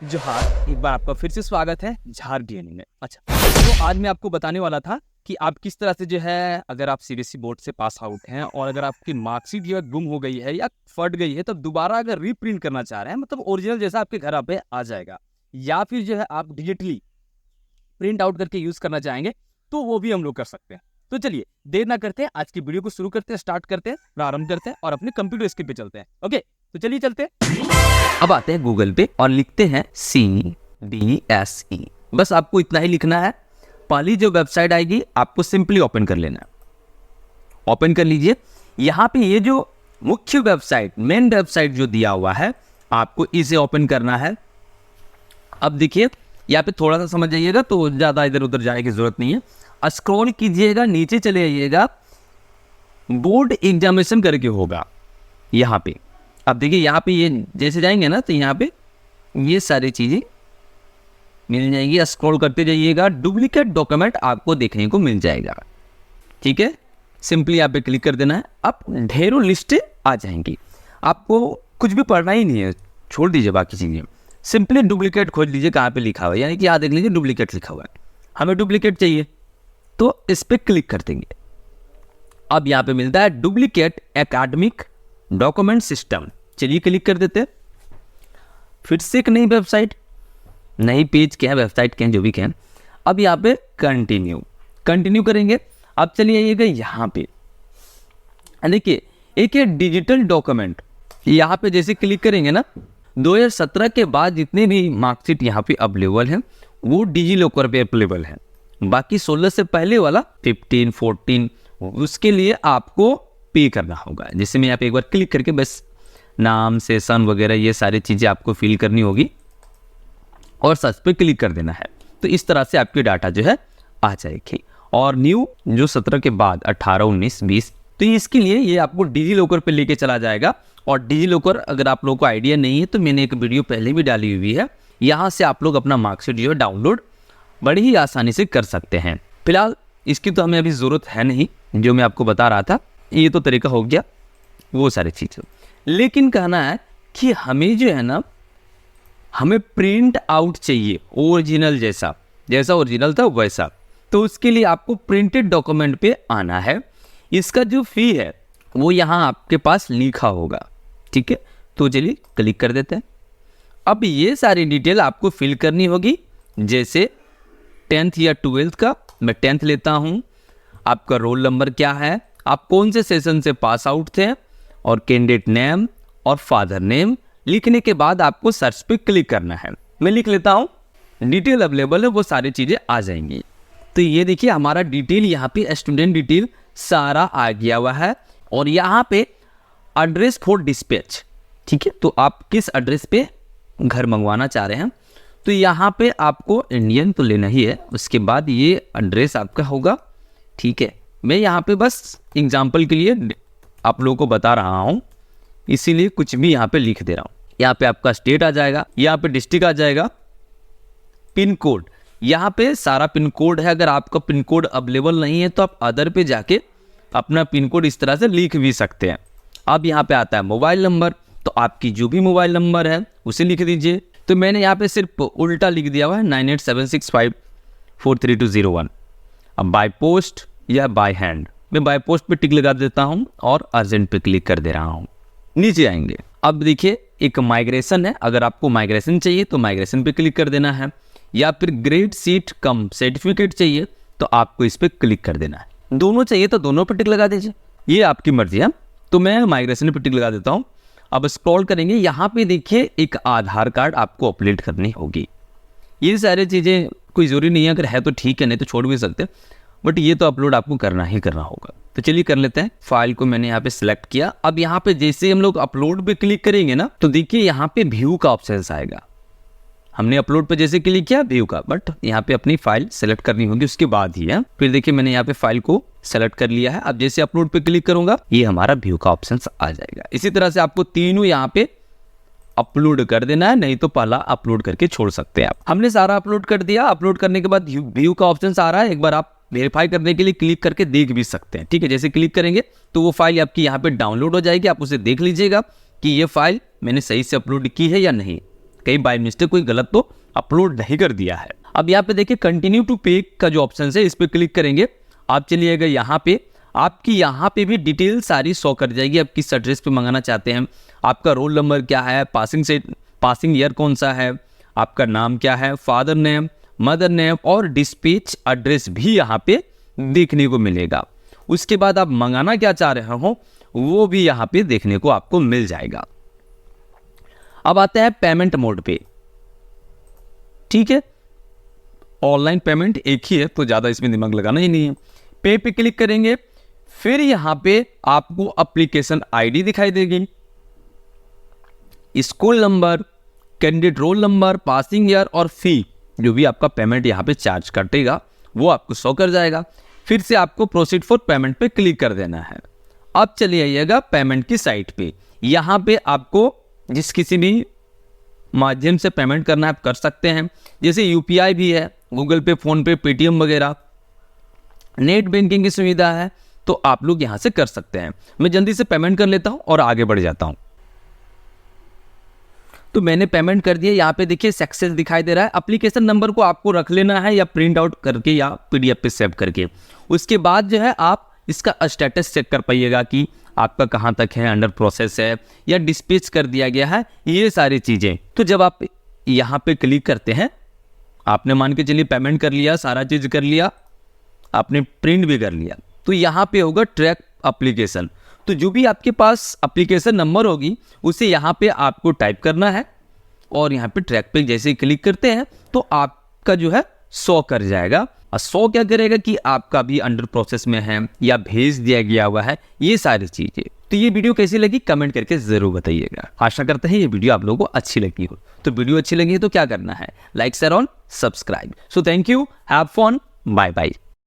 जोहार, एक बार आपका फिर से स्वागत है झार डीएनए में। अच्छा, तो आज मैं आपको बताने वाला था कि आप किस तरह से जो है, अगर आप सीबीएसई बोर्ड से पास आउट हैं और अगर आपकी मार्कशीट जो है गुम हो गई है या फट गई है, तो दोबारा अगर रीप्रिंट करना चाह रहे हैं, मतलब ओरिजिनल जैसा आपके घर पे आ जाएगा, या फिर जो है आप डिजिटली प्रिंट आउट करके यूज करना चाहेंगे, तो वो भी हम लोग कर सकते हैं। तो चलिए देर ना करते हैं, आज की वीडियो को शुरू करते हैं, स्टार्ट करते हैं, प्रारंभ करते हैं और अपने कंप्यूटर स्क्रीन पे चलते हैं। ओके, तो चलिए चलते हैं। अब आते हैं गूगल पे और लिखते हैं CBSE। बस आपको इतना ही लिखना है। पहली जो वेबसाइट आएगी आपको सिंपली ओपन कर लेना है। ओपन कर लीजिए। यहाँ पे ये जो मुख्य वेबसाइट, मेन वेबसाइट जो दिया हुआ है, आपको इसे ओपन करना है। अब देखिए यहाँ पे थोड़ा सा समझ जाइएगा, तो ज़्यादा इधर उधर जाने की जरूरत नहीं है। स्क्रॉल कीजिएगा, नीचे चले आइएगा, बोर्ड एग्जामिनेशन करके होगा यहाँ पे। अब देखिए यहाँ पे ये जैसे जाएंगे ना, तो यहाँ पे ये सारी चीज़ें मिल जाएगी। स्क्रॉल करते जाइएगा, डुप्लीकेट डॉक्यूमेंट आपको देखने को मिल जाएगा। ठीक है, सिंपली यहाँ पे क्लिक कर देना है। अब ढेरों लिस्टें आ जाएंगी, आपको कुछ भी पढ़ना ही नहीं है, छोड़ दीजिए बाकी चीज़ें। सिंपली डुप्लीकेट खोज लीजिए कहाँ पे लिखा हुआ है, यानी कि यहाँ देख लीजिए डुप्लीकेट लिखा हुआ है। हमें डुप्लीकेट चाहिए तो इस पर क्लिक कर देंगे। अब यहाँ पे मिलता है डुप्लीकेट एकेडमिक डॉक्यूमेंट सिस्टम। चलिए क्लिक कर देते हैं। फिर से एक नई वेबसाइट, नई पेज क्या है, वेबसाइट क्या है, जो भी क्या है। अब यहाँ पे कंटिन्यू करेंगे। अब चलिए आइएगा यहाँ पे, देखिए एक है डिजिटल डॉक्यूमेंट। यहाँ पे जैसे क्लिक करेंगे ना, 2017 के बाद जितने भी मार्कशीट यहाँ पे अवेलेबल हैं वो डिजी लॉकर पे अवेलेबल है। बाकी 16 से पहले वाला 15, 14 उसके लिए आपको पे करना होगा। जैसे मैं यहाँ पे एक बार क्लिक करके बस नाम, सेशन वगैरह ये सारी चीज़ें आपको फिल करनी होगी और सर्च पे क्लिक कर देना है। तो इस तरह से आपकी डाटा जो है आ जाएगी। और न्यू जो 17 के बाद 18, 19, 20, तो इसके लिए ये आपको डिजी लॉकर पे लेके चला जाएगा। और डिजी लॉकर अगर आप लोगों को आइडिया नहीं है तो मैंने एक वीडियो पहले भी डाली हुई है, यहाँ से आप लोग अपना मार्कशीट जो है डाउनलोड बड़ी ही आसानी से कर सकते हैं। फिलहाल इसकी तो हमें अभी ज़रूरत है नहीं, जो मैं आपको बता रहा था ये तो तरीका हो गया वो सारी चीज़ें। लेकिन कहना है कि हमें जो है ना, हमें प्रिंट आउट चाहिए ओरिजिनल जैसा ओरिजिनल था वैसा। तो उसके लिए आपको प्रिंटेड डॉक्यूमेंट पे आना है। इसका जो फ़ी है वो यहाँ आपके पास लिखा होगा। ठीक है, तो चलिए क्लिक कर देते हैं। अब ये सारी डिटेल आपको फिल करनी होगी, जैसे 10th या 12th का। मैं 10th लेता हूँ। आपका रोल नंबर क्या है, आप कौन से सेशन से पास आउट थे, और कैंडिडेट नेम और फादर नेम लिखने के बाद आपको सर्च पे क्लिक करना है। मैं लिख लेता हूँ, डिटेल अवेलेबल है, वो सारी चीज़ें आ जाएंगी। तो ये देखिए हमारा डिटेल यहाँ पे स्टूडेंट डिटेल सारा आ गया हुआ है। और यहाँ पे एड्रेस फॉर डिस्पैच, ठीक है, तो आप किस एड्रेस पे घर मंगवाना चाह रहे हैं, तो यहाँ पे आपको इंडियन तो लेना ही है। उसके बाद ये एड्रेस आपका होगा। ठीक है, मैं यहाँ पे बस एग्जांपल के लिए आप लोगों को बता रहा हूँ, इसीलिए कुछ भी यहाँ पे लिख दे रहा हूँ। यहाँ पे आपका स्टेट आ जाएगा, यहाँ पे डिस्ट्रिक्ट आ जाएगा, पिन कोड, यहाँ पे सारा पिन कोड है। अगर आपका पिन कोड अवेलेबल नहीं है तो आप अदर पे जाके अपना पिन कोड इस तरह से लिख भी सकते हैं। अब यहाँ पे आता है मोबाइल नंबर, तो आपकी जो भी मोबाइल नंबर है उसे लिख दीजिए। तो मैंने यहाँ पे सिर्फ उल्टा लिख दिया हुआ है 9876543201। अब बाय पोस्ट या बाय हैंड, मैं बाय पोस्ट पे टिक लगा देता हूँ और अर्जेंट पे क्लिक कर दे रहा हूँ। नीचे आएंगे, अब देखिए एक माइग्रेशन है। अगर आपको माइग्रेशन चाहिए तो माइग्रेशन पे क्लिक कर देना है, या फिर ग्रेड सीट कम सर्टिफिकेट चाहिए तो आपको इस पर क्लिक कर देना है। दोनों चाहिए तो दोनों पर टिक लगा दीजिए, ये आपकी मर्जी है। तो मैं माइग्रेशन पे टिक लगा देता हूँ। अब स्क्रॉल करेंगे, यहाँ पे देखिए एक आधार कार्ड आपको अपडेट करनी होगी। ये सारी चीज़ें कोई ज़रूरी नहीं है, अगर है तो ठीक है, नहीं तो छोड़ भी सकते, बट ये तो अपलोड आपको करना ही करना होगा। तो चलिए कर लेते हैं। फाइल को मैंने यहाँ पे सिलेक्ट किया। अब यहाँ पे जैसे हम लोग अपलोड पे क्लिक करेंगे ना, तो देखिए यहाँ पे व्यू का ऑप्शन आएगा। हमने अपलोड पे जैसे क्लिक किया व्यू का, बट यहाँ पे अपनी फाइल सेलेक्ट करनी होगी उसके बाद ही है। फिर देखिए मैंने यहाँ पे फाइल को सेलेक्ट कर लिया है। अब जैसे अपलोड पे क्लिक करूंगा, ये हमारा व्यू का ऑप्शन आ जाएगा। इसी तरह से आपको तीनों यहाँ पे अपलोड कर देना है, नहीं तो पहला अपलोड करके छोड़ सकते हैं आप। हमने सारा अपलोड कर दिया। अपलोड करने के बाद व्यू का ऑप्शन आ रहा है, एक बार आप वेरीफाई करने के लिए क्लिक करके देख भी सकते हैं। ठीक है, जैसे क्लिक करेंगे तो वो फाइल आपकी यहाँ पे डाउनलोड हो जाएगी। आप उसे देख लीजिएगा कि ये फाइल मैंने सही से अपलोड की है या नहीं। कहीं बाय मिस्टेक कोई गलत तो अपलोड नहीं कर दिया है। अब यहाँ पे देखिए कंटिन्यू टू पे का जो ऑप्शन है इस पर क्लिक करेंगे, आप चलिएगा यहाँ पे, आपकी यहाँ पे भी डिटेल सारी शो कर जाएगी। आप किस एड्रेस पे मंगाना चाहते हैं, आपका रोल नंबर क्या है, पासिंग ईयर कौन सा है, आपका नाम क्या है, फादर नेम, मदर नेम और डिस्पैच एड्रेस भी यहाँ पे देखने को मिलेगा। उसके बाद आप मंगाना क्या चाह रहे हो वो भी यहाँ पे देखने को आपको मिल जाएगा। अब आता है पेमेंट मोड पे, ठीक है, ऑनलाइन पेमेंट एक ही है तो ज़्यादा इसमें दिमाग लगाना ही नहीं है। पे पे क्लिक करेंगे, फिर यहाँ पे आपको एप्लीकेशन आईडी दिखाई देगी, school number, candidate roll number, passing year और फी, जो भी आपका पेमेंट यहाँ पे चार्ज कटेगा वो आपको शो कर जाएगा। फिर से आपको प्रोसीड फॉर पेमेंट पे क्लिक कर देना है। अब चलिए आइएगा पेमेंट की साइट पे, यहाँ पे आपको जिस किसी भी माध्यम से पेमेंट करना है आप कर सकते हैं, जैसे यूपीआई भी है, गूगल पे, फोन पे, पेटीएम वगैरह, नेट बैंकिंग की सुविधा है, तो आप लोग यहाँ से कर सकते हैं। मैं जल्दी से पेमेंट कर लेता हूँ और आगे बढ़ जाता हूँ। तो मैंने पेमेंट कर दिया, यहाँ पे देखिए सक्सेस दिखाई दे रहा है। एप्लीकेशन नंबर को आपको रख लेना है या प्रिंट आउट करके या पीडीएफ पे सेव करके। उसके बाद जो है आप इसका स्टेटस चेक कर पाइएगा कि आपका कहाँ तक है, अंडर प्रोसेस है या डिस्पैच कर दिया गया है, ये सारी चीज़ें। तो जब आप यहाँ पे क्लिक करते हैं, आपने मान के चलिए पेमेंट कर लिया, सारा चीज़ कर लिया, आपने प्रिंट भी कर लिया, तो यहाँ पे होगा ट्रैक एप्लीकेशन। तो जो भी आपके पास एप्लीकेशन नंबर होगी उसे यहाँ पे आपको टाइप करना है और यहाँ पे ट्रैक पे जैसे ही क्लिक करते हैं तो आपका जो है शो कर जाएगा। और शो क्या करेगा कि आपका भी अंडर प्रोसेस में है या भेज दिया गया हुआ है, ये सारी चीज़ें। तो ये वीडियो कैसी लगी कमेंट करके ज़रूर बताइएगा। आशा करते हैं ये वीडियो आप लोगों को अच्छी लगी हो। तो वीडियो अच्छी लगी है तो क्या करना है, लाइक शेयर और subscribe. So thank you, have fun, bye bye.